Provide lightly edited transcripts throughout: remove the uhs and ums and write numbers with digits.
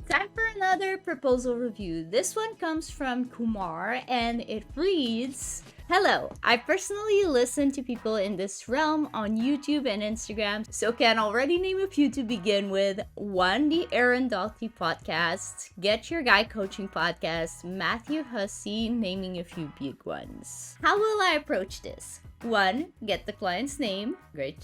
Time for another proposal review. This one comes from Kumar and it reads, "Hello, I personally listen to people in this realm on YouTube and Instagram, so can already name a few to begin with. 1, the Aaron Dalty podcast, Get Your Guy Coaching podcast, Matthew Hussey, naming a few big ones. How will I approach this? 1, get the client's name. Great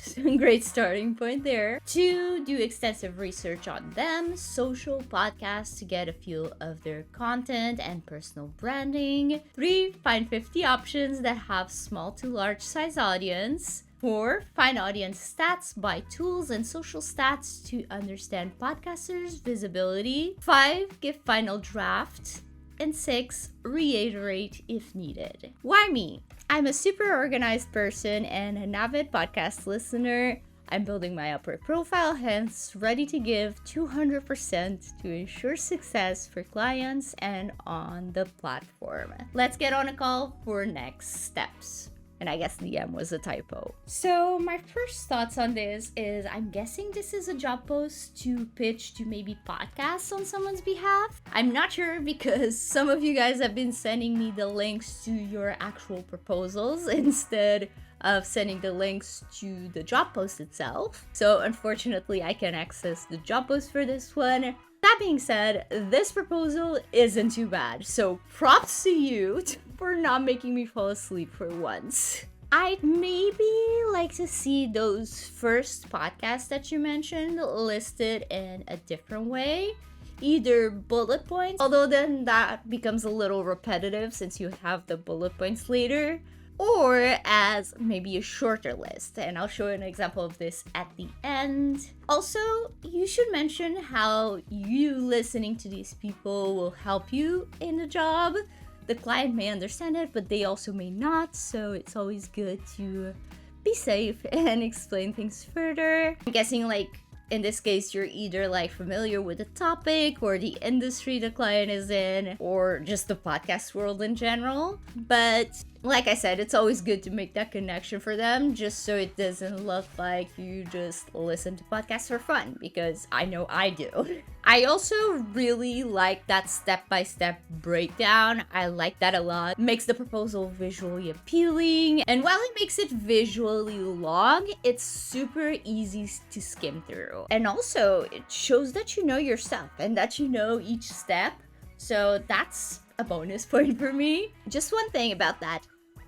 starting point there. 2, do extensive research on them, social podcasts to get a feel of their content and personal branding. 3, find 50 options that have small to large size audience. 4, find audience stats by tools and social stats to understand podcasters' visibility. 5, give final draft. And 6, reiterate if needed. Why me? I'm a super organized person and an avid podcast listener. I'm building my Upwork profile, hence ready to give 200% to ensure success for clients and on the platform. Let's get on a call for next steps." And I guess the M was a typo. So my first thoughts on this is I'm guessing this is a job post to pitch to maybe podcasts on someone's behalf. I'm not sure because some of you guys have been sending me the links to your actual proposals instead of sending the links to the job post itself. So unfortunately, I can access the job post for this one. That being said, this proposal isn't too bad, so props to you for not making me fall asleep for once. I'd maybe like to see those first podcasts that you mentioned listed in a different way, either bullet points, although then that becomes a little repetitive since you have the bullet points later, or as maybe a shorter list, and I'll show an example of this at the end. Also, you should mention how you listening to these people will help you in the job. The client may understand it, but they also may not, so it's always good to be safe and explain things further. I'm guessing in this case, you're either familiar with the topic or the industry the client is in, or just the podcast world in general. But like I said, it's always good to make that connection for them, just so it doesn't look like you just listen to podcasts for fun, because I know I do. I also really like that step-by-step breakdown. I like that a lot. Makes the proposal visually appealing, and while it makes it visually long, it's super easy to skim through. And also, it shows that you know your stuff and that you know each step, so that's a bonus point for me. Just one thing about that.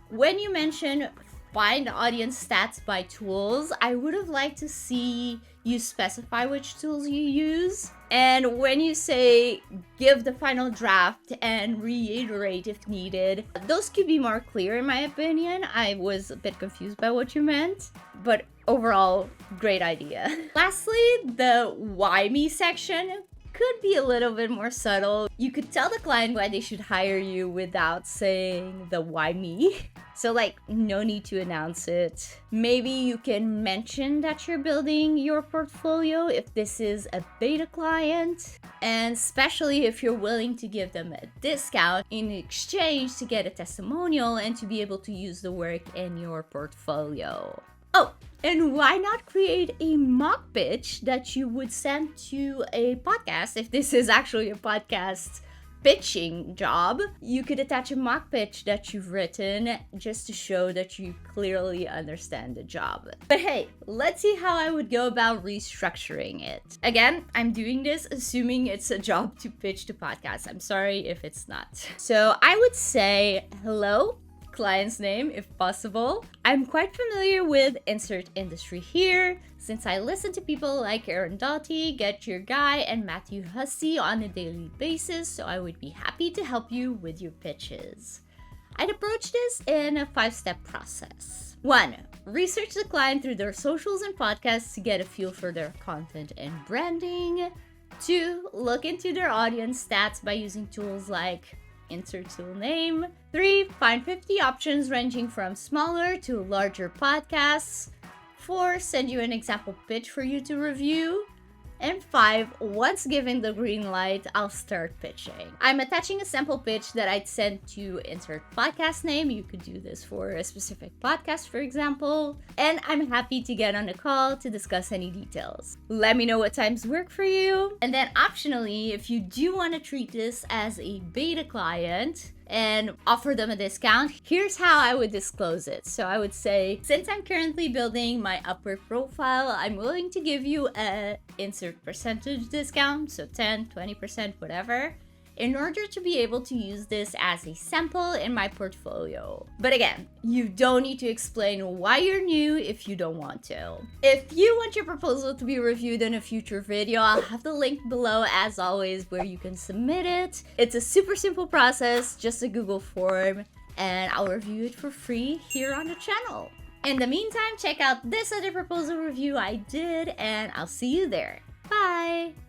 When you mention find audience stats by tools, I would have liked to see you specify which tools you use. And when you say give the final draft and reiterate if needed, those could be more clear in my opinion. I was a bit confused by what you meant, but overall, great idea. Lastly, the why me section could be a little bit more subtle. You could tell the client why they should hire you without saying the why me. So no need to announce it. Maybe you can mention that you're building your portfolio if this is a beta client, and especially if you're willing to give them a discount in exchange to get a testimonial and to be able to use the work in your portfolio. Oh, and why not create a mock pitch that you would send to a podcast? If this is actually a podcast pitching job, you could attach a mock pitch that you've written just to show that you clearly understand the job. But hey, let's see how I would go about restructuring it. Again, I'm doing this assuming it's a job to pitch to podcasts. I'm sorry if it's not. So I would say, hello, client's name if possible. I'm quite familiar with insert industry here, since I listen to people like Aaron Doughty, Get Your Guy, and Matthew Hussey on a daily basis, so I would be happy to help you with your pitches. I'd approach this in a 5-step process. 1, research the client through their socials and podcasts to get a feel for their content and branding. 2, look into their audience stats by using tools like insert tool name. 3, find 50 options ranging from smaller to larger podcasts. 4, send you an example pitch for you to review. And 5, once given the green light, I'll start pitching. I'm attaching a sample pitch that I'd send to insert podcast name. You could do this for a specific podcast, for example. And I'm happy to get on a call to discuss any details. Let me know what times work for you. And then optionally, if you do want to treat this as a beta client, and offer them a discount, here's how I would disclose it. So I would say, since I'm currently building my Upwork profile, I'm willing to give you a insert percentage discount, so 10, 20%, whatever, in order to be able to use this as a sample in my portfolio. But again, you don't need to explain why you're new if you don't want to. If you want your proposal to be reviewed in a future video, I'll have the link below as always where you can submit it. It's a super simple process, just a Google form, and I'll review it for free here on the channel. In the meantime, check out this other proposal review I did, and I'll see you there. Bye!